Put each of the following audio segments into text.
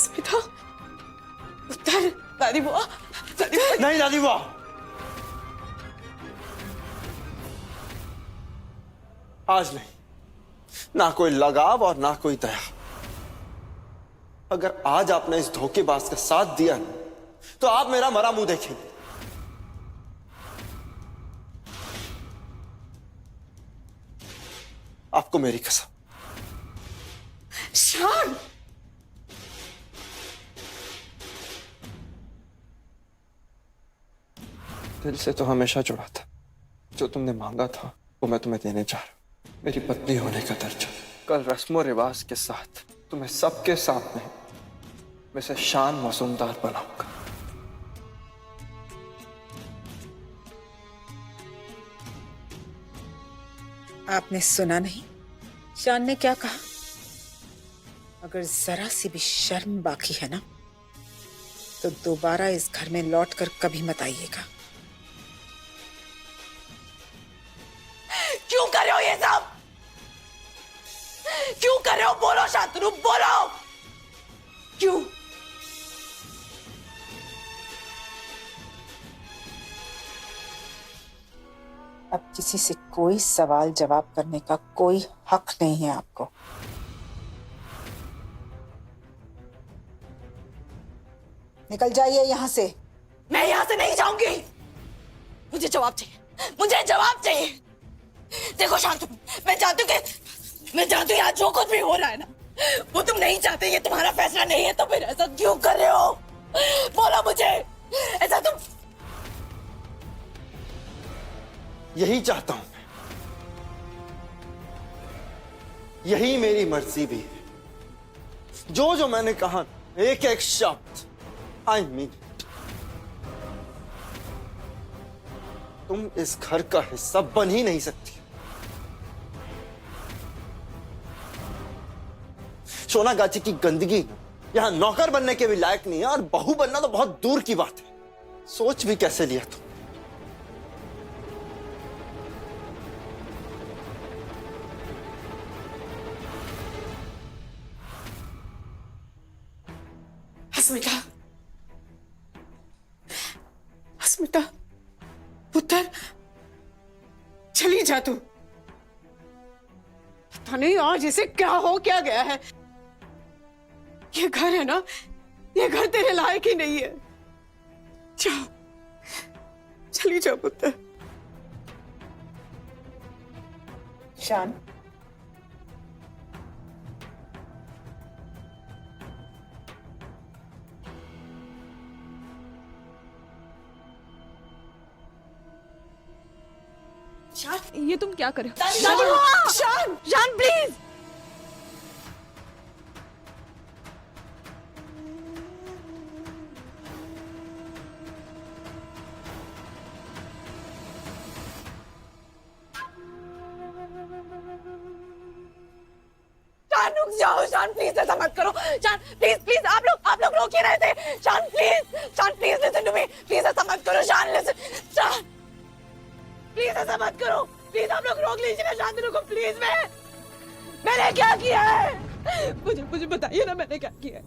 अस्मिता, उत्तर, दादी बुआ, नहीं दादी बुआ, आज नहीं। ना कोई लगाव और ना कोई दया। अगर आज आपने इस धोखेबाज का साथ दिया ना, तो आप मेरा मरा मुंह देखेंगे। आपको मेरी कसम। शान, दिल से तो हमेशा जुड़ा था। जो तुमने मांगा था वो मैं तुम्हें देने जा रहा हूं। मेरी पत्नी होने का दर्जा। कल रस्मो रिवाज के साथ तुम्हें सबके सामने वैसे शान मासूमदार बनाऊंगा। आपने सुना नहीं शान ने क्या कहा? अगर जरा सी भी शर्म बाकी है ना, तो दोबारा इस घर में लौटकर कभी मत आइएगा। क्यों कर रहे हो ये सब? क्यों कर रहे हो? बोलो शांतनु, बोलो क्यों? अब किसी से कोई सवाल जवाब करने का कोई हक नहीं है आपको। निकल जाइए यहाँ से। मैं यहाँ से नहीं जाऊंगी। मुझे जवाब चाहिए, मुझे जवाब चाहिए। देखो शांतनु, मैं चाहती हूँ यहाँ जो कुछ भी हो रहा है ना, वो तुम नहीं चाहते, ये तुम्हारा फैसला नहीं है, तो फिर ऐसा क्यों कर रहे हो? बोलो मुझे, ऐसा तुम। यही चाहता हूं मैं। यही मेरी मर्जी भी है। जो जो मैंने कहा, एक एक शब्द आई मीन। तुम इस घर का हिस्सा बन ही नहीं सकती। सोनागाची की गंदगी यहां नौकर बनने के भी लायक नहीं है, और बहू बनना तो बहुत दूर की बात है। सोच भी कैसे लिया तुम? अस्मिता, अस्मिता, पुत्र, चली जा तू। पता नहीं आज इसे क्या हो क्या गया है। ये घर है ना, ये घर तेरे लायक ही नहीं है। जाओ, चली जाओ पुत्र। शान, शान, ये तुम क्या कर रहे हो? शान, शान प्लीज। शान रुक जाओ, शान प्लीज ऐसा मत करो। शान प्लीज प्लीज, आप लोग रोक ही रहे थे। Shaan please listen to me, please ऐसा मत करो। शान लिसन, शान प्लीज ऐसा मत करो, प्लीज आप लोग रोक लीजिए ना शांतनु को, प्लीज। मैंने क्या किया है? मुझे बताइए ना, मैंने क्या किया है?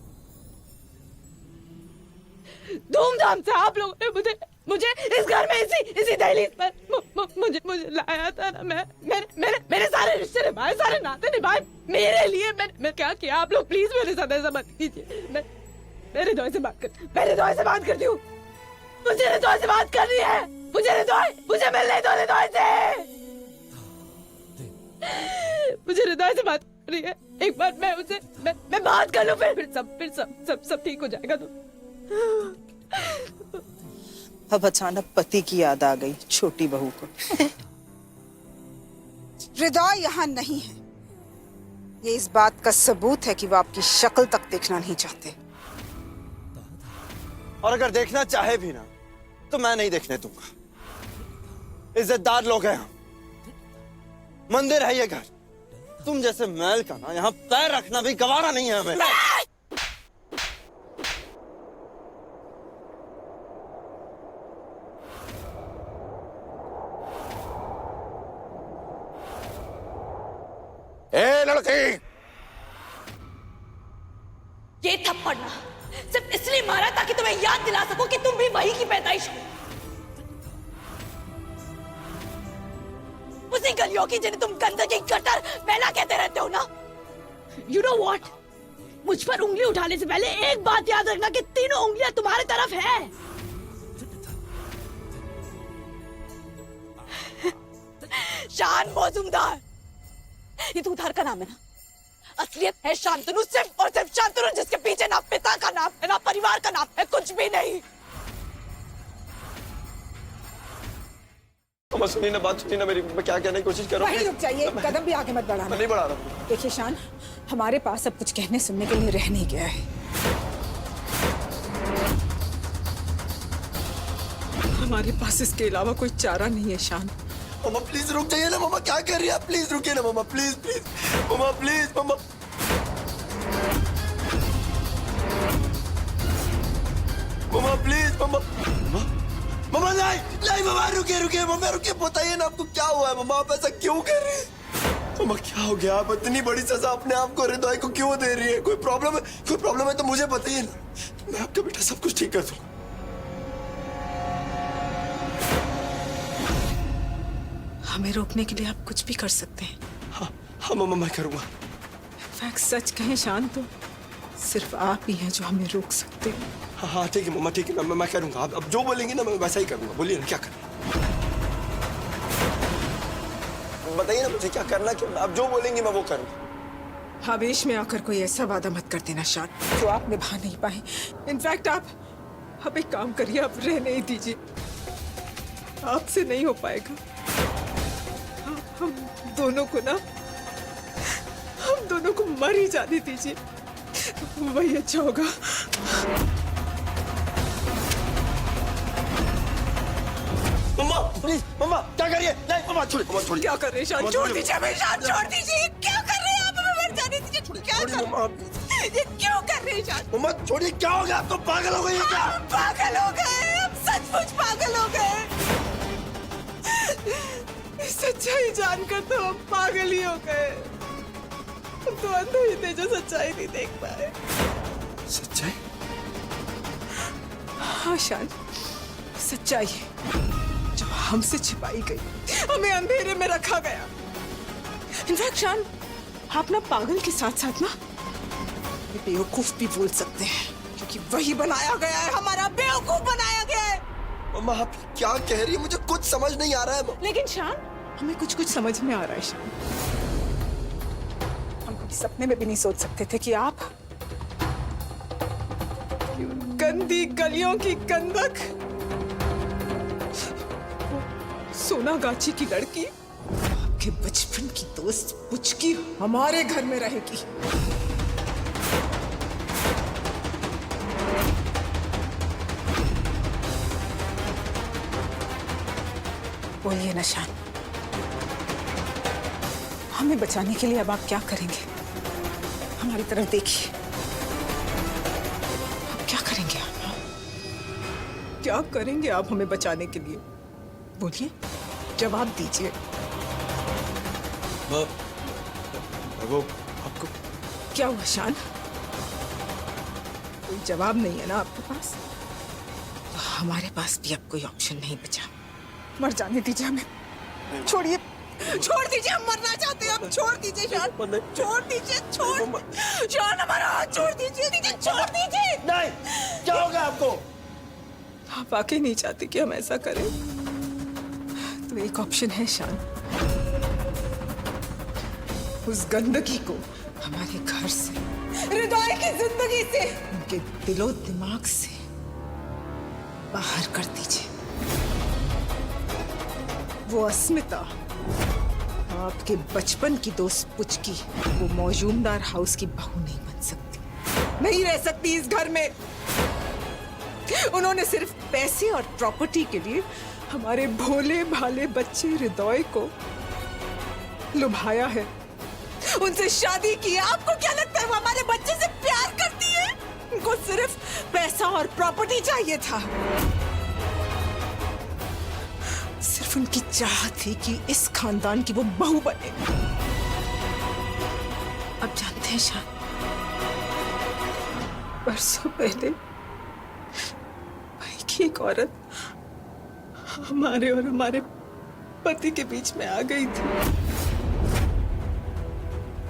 धूमधाम से आप लोगों ने मुझे इस घर में इसी दहलीज पर मुझे लाया था ना। मैंने सारे रिश्ते निभाए, सारे नाते निभाए मेरे लिए। मैं क्या किया? आप लोग प्लीज मेरे साथ ऐसा मत कीजिए। मैं हृदय से बात करती हूँ। मुझे हृदय से बात करनी है। मुझे मिलने दो हृदय से। मुझे हृदय से बात करनी है। एक बार मैं बात कर लूं, फिर सब ठीक हो जाएगा। तो अब अचानक पति की याद आ गई छोटी बहू को। हृदय यहाँ नहीं है। ये इस बात का सबूत है कि वो आपकी शक्ल तक देखना नहीं चाहते। और अगर देखना चाहे भी ना, तो मैं नहीं देखने दूंगा। इज्जतदार लोग हैं हम, मंदिर है ये घर। तुम जैसे मैल का ना यहाँ पैर रखना भी गवारा नहीं है हमें। ए लड़की, ये थप्पड़ पड़ना, सिर्फ इसलिए मारा ताकि तुम्हें याद दिला सकूं कि तुम भी वही की पैदाइश हो, उसी गलियों की जिन्हें तुम गंदगी गटर मैला कहते रहते हो ना। You know what? मुझ पर उंगली उठाने से पहले एक बात याद रखना कि तीनों उंगलियां तुम्हारे तरफ है। शान मौजूमदार, ये तो उधार का नाम है ना। असलियत है शांतनु, सिर्फ और सिर्फ शांतनु, जिसके पीछे ना पिता का नाम है ना परिवार का नाम है, कुछ भी नहीं। मम्मा सुनिए ना, बात सुनिए ना मेरी, मैं क्या कहने की कोशिश कर रहा हूँ। वहीं रुक जाइए, कदम भी आगे मत बढ़ाना। मैं नहीं बढ़ा रहा हूँ। देखिए शान, हमारे पास अब कुछ कहने सुनने के लिए रह नहीं गया है। हमारे पास इसके अलावा कोई चारा नहीं है शान। मम्मा प्लीज रुक जाइए ना, मम्मा क्या कर रही है आप, प्लीज रुकिए ना mumma, please please mumma, please mumma. Mumma please mumma, mumma नहीं नहीं मम्मा, रुकिए रुकिए मम्मा, रुकिए, बताइए ना आपको क्या हुआ है मम्मा, आप ऐसा क्यों कर रही है मम्मा, क्या हो गया, आप इतनी बड़ी सजा अपने आप को हृदय को क्यों दे रही है, कोई प्रॉब्लम है, कोई प्रॉब्लम है तो मुझे बताइए ना, मैं आपका बेटा सब कुछ ठीक कर दूंगा। हमें रोकने के लिए आप कुछ भी कर सकते हैं। हाँ हाँ मम्मा मैं करूंगा। इनफैक्ट सच कहें शान, तो सिर्फ आप ही हैं जो हमें रोक सकते हैं। हाँ हाँ ठीक है मम्मा, ठीक है मैं करूंगा, आप अब जो बोलेंगे ना मैं वैसा ही करूंगा, बोलिए ना क्या करना, बताइए ना मुझे क्या करना, क्या आप जो बोलेंगे मैं वो करूंगा। आवेश में आकर कोई ऐसा वादा मत कर देना शान जो आप निभा नहीं पाए। इनफैक्ट आप एक काम करिए, आप रहने ही दीजिए, आपसे नहीं हो पाएगा। हम दोनों को मर ही जाने दीजिए, वही अच्छा होगा। मम्मा प्लीज मम्मा क्या करिए, नहीं मम्मा छोड़िए, मम्मा छोड़िए। क्या कर रहे हैं शान, छोड़ दीजिए हमें शान, छोड़ दीजिए। क्या कर रहे हैं आप, हमें मर जाने दीजिए। क्या कर रहे हैं, ये क्यों कर रहे हैं शान? मम्मा छोड़िए, क्या हो गया, आप तो पागल हो गई है क्या? हम पागल हो गए, हम सचमुच पागल हो गए। सच्चाई जानकर तो हम पागल ही हो गए, हम तो अंधे ही थे जो सच्चाई नहीं देख पाए। सच्चाई? हाँ शान, सच्चाई है जो हमसे छिपाई गई, हमें अंधेरे में रखा गया। इनफैक्ट शान, आप ना पागल के साथ साथ ना बेवकूफ भी बोल सकते हैं, क्योंकि वही बनाया गया है, हमारा बेवकूफ बनाया गया है। मम्मा आप क्या कह रही है, मुझे कुछ समझ नहीं आ रहा है। लेकिन शान, हमें कुछ समझ में आ रहा है शान। हम कभी सपने में भी नहीं सोच सकते थे कि आप गंदी गलियों की गंधक, सोनागाछी की लड़की, आपके बचपन की दोस्त पुचकी हमारे घर में रहेगी। बोलिए ना शान, हमें बचाने के लिए अब आप क्या करेंगे? हमारी तरफ देखिए, अब क्या करेंगे आप? क्या करेंगे आप हमें बचाने के लिए? बोलिए, जवाब दीजिए। वो आपको क्या हुआ शान? कोई जवाब नहीं है ना आपके पास? तो हमारे पास भी अब कोई ऑप्शन नहीं बचा। मर जाने दीजिए हमें, छोड़िए, छोड़ दीजिए, हम मरना चाहते हैं, अब छोड़ दीजिए शान, छोड़ दीजिए, छोड़ शान, हमारा हाथ छोड़ दीजिए, छोड़ दीजिए। नहीं, क्या होगा आपको? आप वाकई नहीं चाहते कि हम ऐसा करें? तो एक ऑप्शन है शान, उस गंदगी को हमारे घर से, हृदय की जिंदगी से, उनके दिलो दिमाग से बाहर कर दीजिए। वो अस्मिता, आपके बचपन की दोस्त पुचकी, वो मौजूमदार हाउस की बहू नहीं बन सकती, नहीं रह सकती इस घर में। उन्होंने सिर्फ पैसे और प्रॉपर्टी के लिए हमारे भोले भाले बच्चे हृदय को लुभाया है, उनसे शादी की है। आपको क्या लगता है वो हमारे बच्चे से प्यार करती है? उनको सिर्फ पैसा और प्रॉपर्टी चाहिए था। सिर्फ उनकी चाहत थी कि इस खानदान की वो बहू बने। अब जानते हैं शान, बरसों पहले भाई की एक औरत हमारे और हमारे पति के बीच में आ गई थी,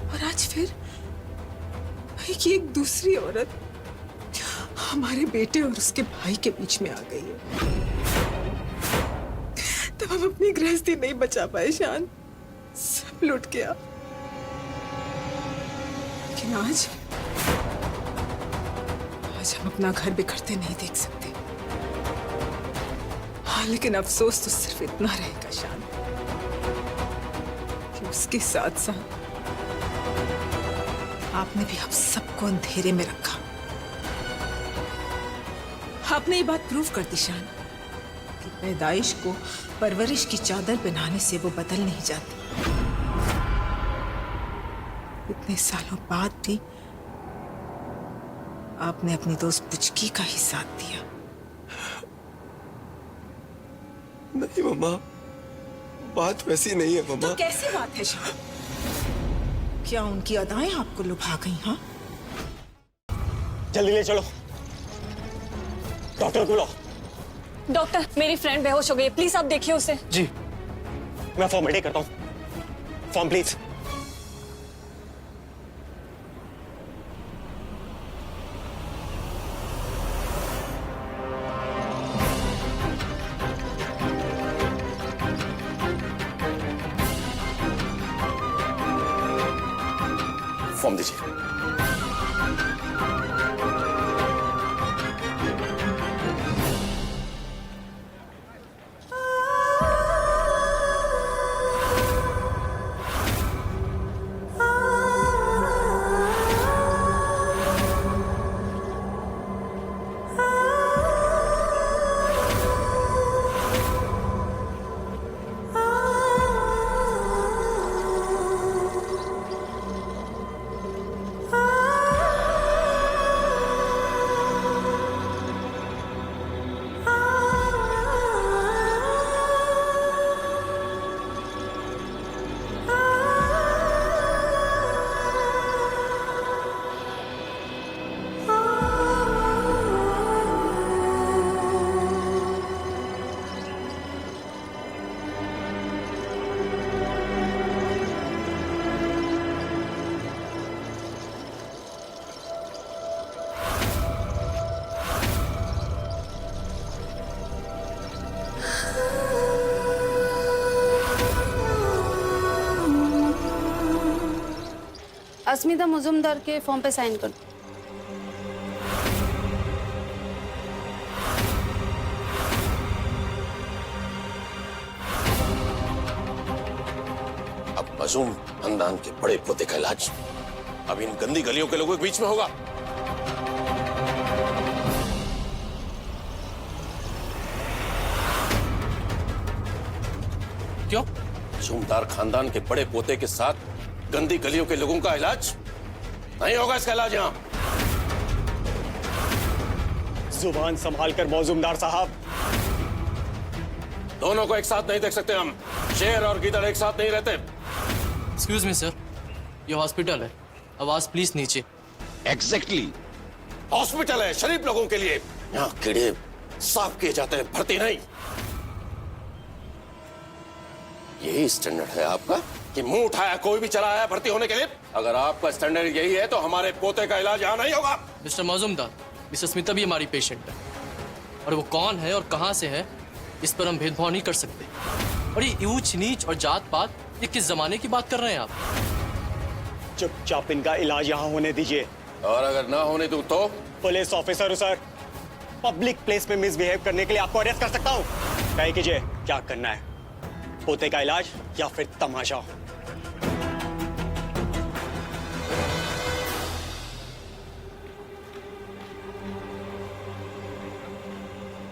और आज फिर भाई की एक दूसरी औरत हमारे बेटे और उसके भाई के बीच में आ गई है। तब हम अपनी गृहस्थी नहीं बचा पाए शान, सब लुट गया। लेकिन आज हम अपना घर बिखरते नहीं देख सकते। हाँ, लेकिन अफसोस तो सिर्फ इतना रहेगा शान कि उसके साथ साथ आपने भी हम सबको अंधेरे में रखा। आपने ये बात प्रूव कर दी शान कि पैदाइश को परवरिश की चादर पहनाने से वो बदल नहीं जाती। इतने सालों बाद भी आपने अपनी दोस्त पुचकी का ही साथ दिया। नहीं मम्मा, बात वैसी नहीं है मम्मा। तो कैसी बात है शान? क्या उनकी अदाएं आपको लुभा गई? हाँ, जल्दी ले चलो, डॉक्टर को बुलाओ। डॉक्टर, मेरी फ्रेंड बेहोश हो गई है, प्लीज आप देखिए उसे। जी, मैं फॉर्मेलिटी करता हूँ। Form please. फॉर्म दीजिए। अस्मिता मुजुमदार के फॉर्म पे साइन कर दो। अब मजूम खानदान के बड़े पोते का इलाज अब इन गंदी गलियों के लोगों के बीच में होगा। क्यों? मजूमदार खानदान के बड़े पोते के साथ गंदी गलियों के लोगों का इलाज नहीं होगा। इसका इलाज यहाँ। जुबान संभाल कर मौजूमदार साहब। दोनों को एक साथ नहीं देख सकते हम। शेर और गीदड़ एक साथ नहीं रहते। एक्सक्यूज मी सर, ये हॉस्पिटल है, आवाज प्लीज नीचे। एग्जैक्टली, हॉस्पिटल है शरीफ लोगों के लिए। यहाँ कीड़े साफ किए जाते हैं, भर्ती नहीं। यही स्टैंडर्ड है आपका कि मुंह उठाया कोई भी चला आया भर्ती होने के लिए? अगर आपका स्टैंडर्ड यही है तो हमारे पोते का इलाज यहाँ नहीं होगा। मिस्टर मौजूमदार, मिसेस स्मिता भी हमारी पेशेंट है, और वो कौन है और कहाँ से है इस पर हम भेदभाव नहीं कर सकते। और ये ऊंच नीच और जात पात, ये किस जमाने की बात कर रहे हैं आप? चुपचाप इनका इलाज यहाँ होने दीजिए। और अगर ना होने दूं तो? पुलिस ऑफिसर हूँ सर, पब्लिक प्लेस में मिसबिहेव करने के लिए आपको अरेस्ट कर सकता हूँ। तय कीजिए क्या करना है, पोते का इलाज या फिर तमाशा।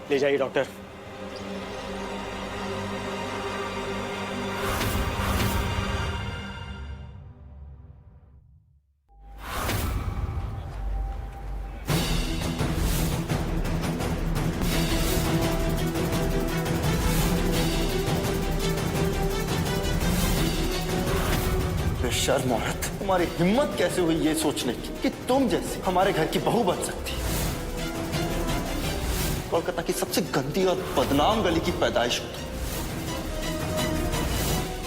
ले जाइए डॉक्टर। बेशर्म औरत, तुम्हारी हिम्मत कैसे हुई ये सोचने की कि तुम जैसे हमारे घर की बहू बन सकती है? कोलकाता की सबसे गंदी और बदनाम गली की पैदाइश हो तुम।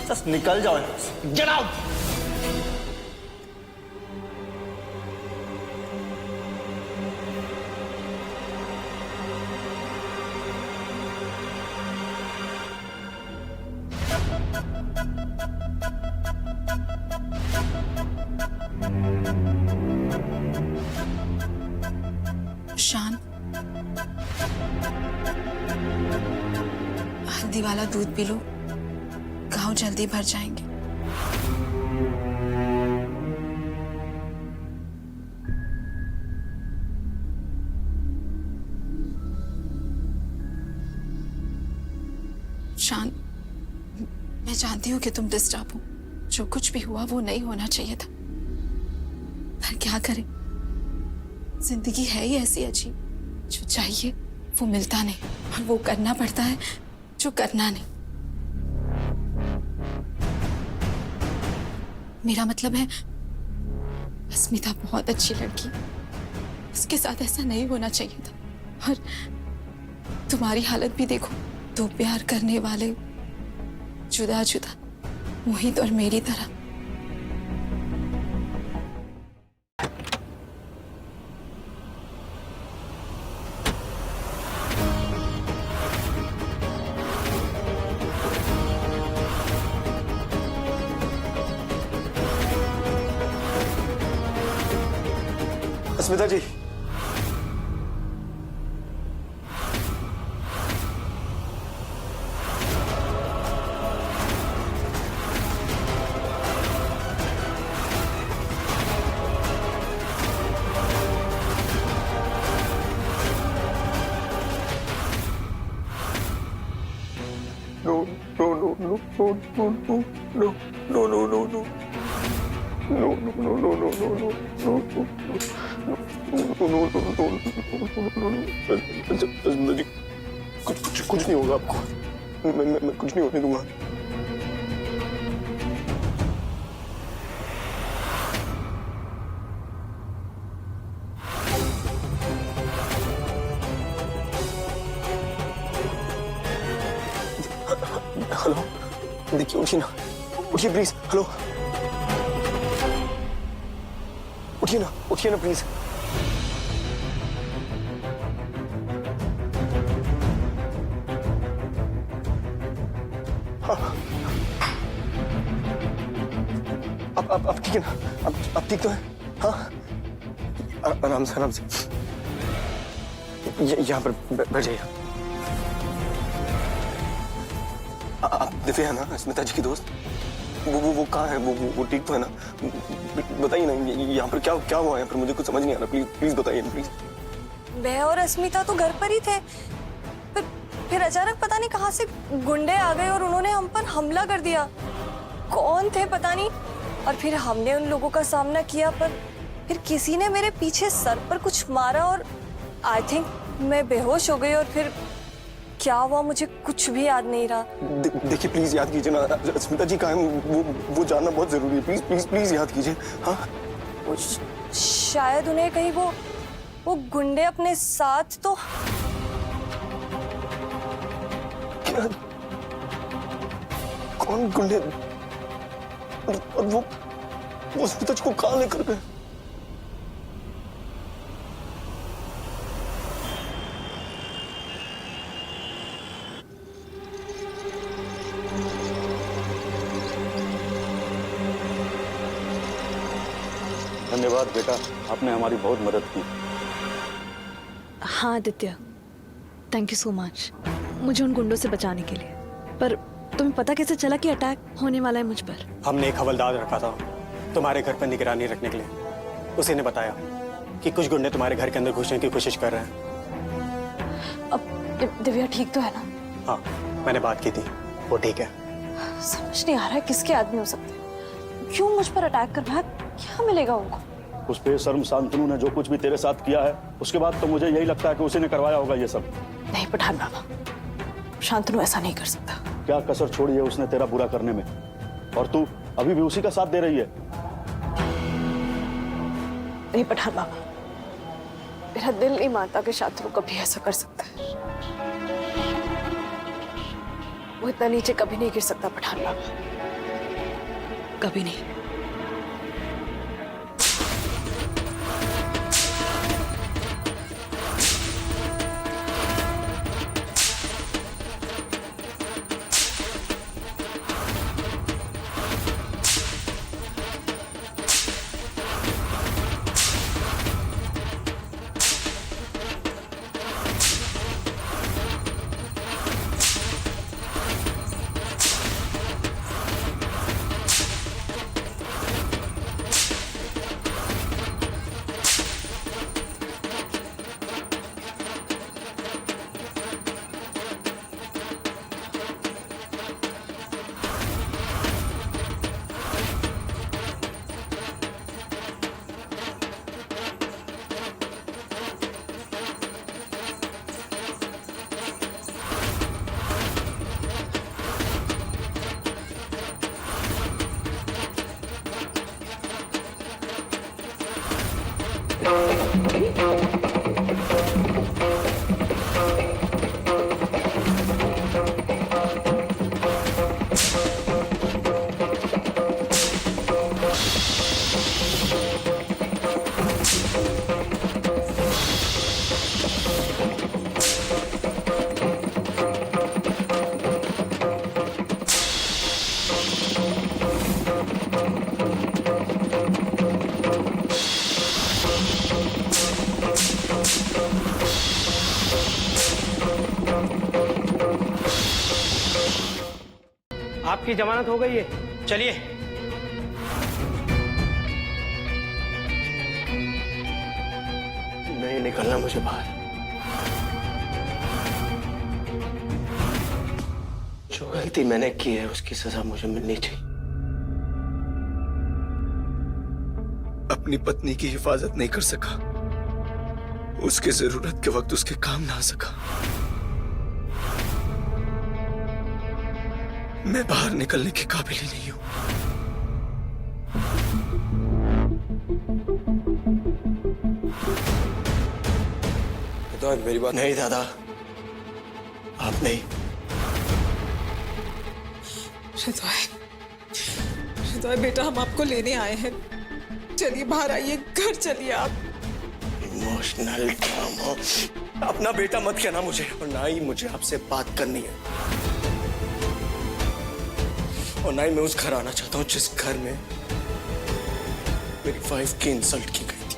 बस निकल जाओ यहां से। Get out. शान, हल्दी वाला दूध पी लो, घाव जल्दी भर जाएंगे। शान, मैं जानती हूँ कि तुम डिस्टर्ब हो। जो कुछ भी हुआ वो नहीं होना चाहिए था, पर क्या करें, जिंदगी है ही ऐसी अजीब। जो चाहिए वो मिलता नहीं और वो करना पड़ता है जो करना नहीं। मेरा मतलब है, अस्मिता बहुत अच्छी लड़की, उसके साथ ऐसा नहीं होना चाहिए था। और तुम्हारी हालत भी देखो, दो प्यार करने वाले जुदा जुदा, मोहित और मेरी तरह। अस्मिता जी, कुछ नहीं होगा आपको। मैं कुछ नहीं होने दूंगा। हेलो, देखिए, उठिए ना, उठिए प्लीज। हेलो, उठिए ना प्लीज। अब ठीक है ना? अब ठीक तो है? हाँ, आराम से यहाँ पर बैठ जाइए। आप दिव्या है ना, अस्मिता जी की दोस्त? वो कहाँ है? वो ठीक तो है ना? बताइए ना, यहाँ पर क्या हुआ है? यहाँ पर मुझे कुछ समझ नहीं आ रहा। प्लीज बताइए ना, प्लीज। वह और अस्मिता तो घर पर ही थे, फिर अचानक पता नहीं कहाँ से गुंडे आ गए और उन्होंने हम पर हमला कर दिया। कौन थे पता नहीं, और फिर हमने उन लोगों का सामना किया, पर फिर किसी ने मेरे पीछे सर पर कुछ मारा और आई थिंक मैं बेहोश हो गई। और फिर क्या हुआ मुझे कुछ भी याद नहीं रहा। देखिए प्लीज याद कीजिए ना, अस्मिता जी कहाँ हैं? वो जानना बहुत जरूरी है। प्लीज याद कीजिए। हाँ, शायद उन्हें कहीं वो गुंडे अपने साथ तो। क्या? कौन गुंडे? और वो अस्मिता जी को कहाँ लेकर गए? धन्यवाद बेटा, आपने हमारी बहुत मदद की। हाँ Aditya, thank you so much मुझे उन गुंडों से बचाने के लिए। पर तुम्हें पता कैसे चला कि अटैक होने वाला है मुझ पर? हमने एक हवलदार रखा था तुम्हारे घर पर निगरानी रखने के लिए। उसी ने बताया कि कुछ गुंडे तुम्हारे घर के अंदर घुसने की कोशिश कर रहे हैं। अब दिव्या ठीक तो है ना? हाँ, मैंने बात की थी, वो ठीक है। समझ नहीं आ रहा है किसके आदमी हो सकते हैं, क्यों मुझ पर अटैक कर रहा है, क्या मिलेगा उनको? उस बेशर्म शांतनु ने जो कुछ भी तेरे साथ किया है, उसके बाद तो मुझे यही लगता है कि उसी ने करवाया होगा ये सब। नहीं पठान बाबा, शांतनु ऐसा नहीं कर सकता। क्या कसर छोड़ी है उसने तेरा बुरा करने में? और तू अभी भी उसी का साथ दे रही है। नहीं पठान बाबा, मेरा दिल नहीं मानता कि शत्रु कभी ऐसा कर सकता है। वो इतना नीचे कभी नहीं गिर सकता पठान बाबा, कभी नहीं। आपकी जमानत हो गई है, चलिए। नहीं निकलना मुझे बाहर। जो गलती मैंने की है उसकी सजा मुझे मिलनी चाहिए। अपनी पत्नी की हिफाजत नहीं कर सका, उसके जरूरत के वक्त उसके काम ना आ सका। मैं बाहर निकलने के काबिल ही नहीं हूं। तो मेरी बात नहीं दादा, आप नहीं। हृदय बेटा, हम आपको लेने आए हैं। चलिए बाहर आइए, घर चलिए आप। Emotional drama. अपना बेटा मत कहना मुझे, और ना ही मुझे आपसे बात करनी है, और ना ही मैं उस घर आना चाहता हूं जिस घर में मेरी वाइफ की इंसल्ट की गई थी।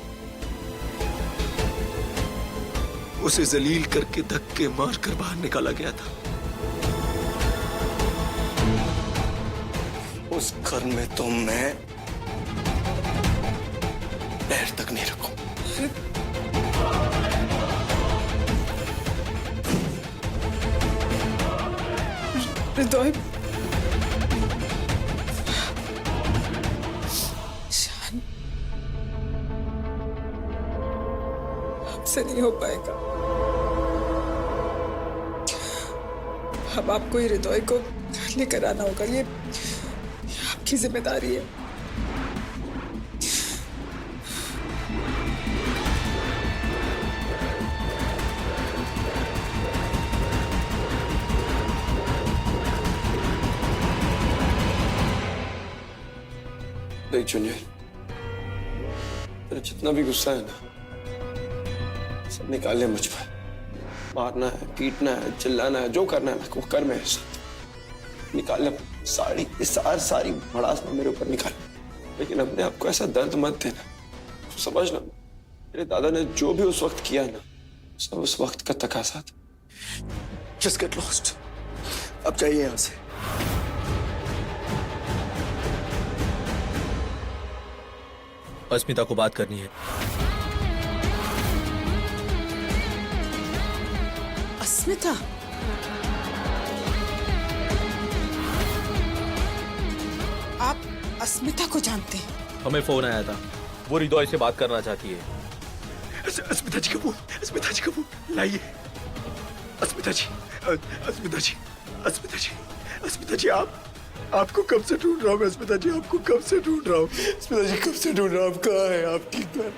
उसे जलील करके धक्के मारकर बाहर निकाला गया था। उस घर में तो मैं पैर तक नहीं रखूं। हृदय, से नहीं हो पाएगा। अब आपको ही हृदय को लेकर आना होगा, ये आपकी जिम्मेदारी है। देख जूनियर, तेरा जितना भी गुस्सा है ना, सब निकाल ले मुझ पर। मारना है, पीटना है, चिल्लाना है, जो करना है ना वो कर। मेरे साथ निकाल ले सारी भड़ास में मेरे ऊपर निकाल। लेकिन अपने आप को ऐसा दर्द मत देना। तो समझना, मेरे दादा ने जो भी उस वक्त किया ना, सब उस वक्त का तकाजा था। Just get lost। अब जाइए यहां से। अस्मिता को बात करनी है। अस्मिता? आप अस्मिता को जानते हैं? हमें फोन आया था, वो हृदय से बात करना चाहती है। अस्मिता जी का फोन, अस्मिता जी का फोन लाइए। अस्मिता जी, अस्मिता जी, अस्मिता जी, अस्मिता जी, आपको कब से ढूंढ रहा हूँ अस्मिता जी, आपको कब से ढूंढ रहा हूँ अस्मिता जी, कब से ढूंढ रहा हूँ। आप कहाँ हैं? आप ठीक तो हैं?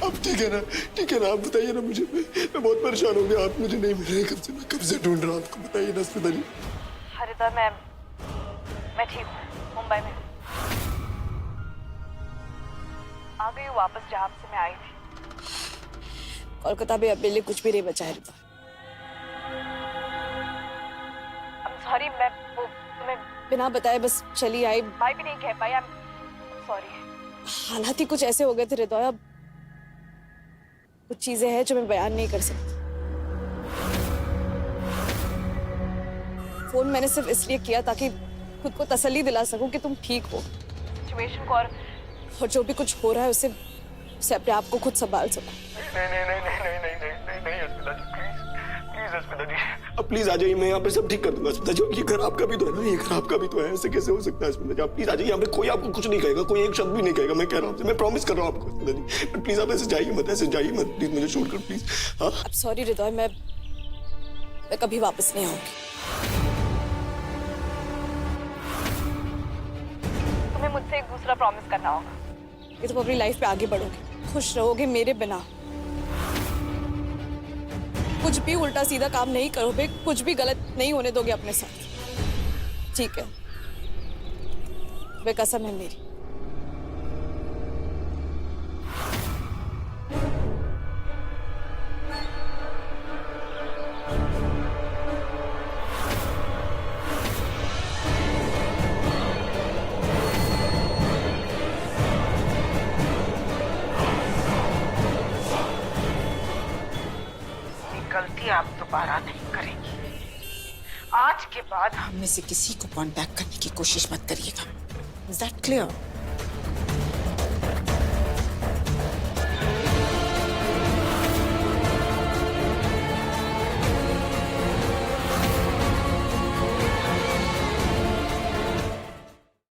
आप ठीक है ना? ठीक है ना? आप बताइए ना मुझे, मैं बहुत परेशान हो गया, आप मुझे नहीं मिल रहे कब से, मैं कब से ढूंढ रहा हूँ आपको, बताइए ना अस्मिता जी। हरिद्वार मैं ठीक हूँ, मुंबई में आ गई हूँ वापस जहाँ से मैं आई थी। कोलकाता में अब मेरे लिए कुछ भी नहीं बचा है रिद्वार। सॉरी, मैं वो तुम्हें बिना बताए बस चली आई। भाई भी नहीं कह पाई। I am sorry. हालात ही कुछ ऐसे हो गए थे रिद्वार, अब कुछ चीजें हैं जो मैं बयान नहीं कर सकती। फोन मैंने सिर्फ इसलिए किया ताकि खुद को तसल्ली दिला सकूं कि तुम ठीक हो, सिचुएशन को और जो भी कुछ हो रहा है उसे अपने आप को खुद संभाल सकूं। नहीं अस्मिता जी, प्लीज अस्मिता जी, अब प्लीज आ जाइए, मैं यहाँ पे सब ठीक कर दूंगा अस्मिता जी। ये घर आपका भी तो है ना, ये घर आपका भी तो है, ऐसे कैसे हो सकता है अस्मिता जी? आप प्लीज आ जाइए, यहाँ पे कोई आपको कुछ नहीं कहेगा, कोई एक शब्द भी नहीं कहेगा, मैं कह रहा हूँ, मैं प्रॉमिस कर रहा हूँ आपको अस्मिता जी। प्लीज आप ऐसे जाइए मत, ऐसे जाइए मत, प्लीज मुझे छोड़कर प्लीज। हाँ अब सॉरी रिद्वार, मैं कभी वापस नहीं आऊंगी। तुम्हें मुझसे एक दूसरा प्रॉमिस करना होगा कि तुम अपनी लाइफ पे आगे बढ़ोगे, खुश रहोगे मेरे बिना, कुछ भी उल्टा सीधा काम नहीं करोगे, कुछ भी गलत नहीं होने दोगे अपने साथ, ठीक है? वे कसम है मेरी। गलती आप दोबारा नहीं करेंगी। आज के बाद हम में से किसी को कांटेक्ट करने की कोशिश मत करिएगा। Is that clear?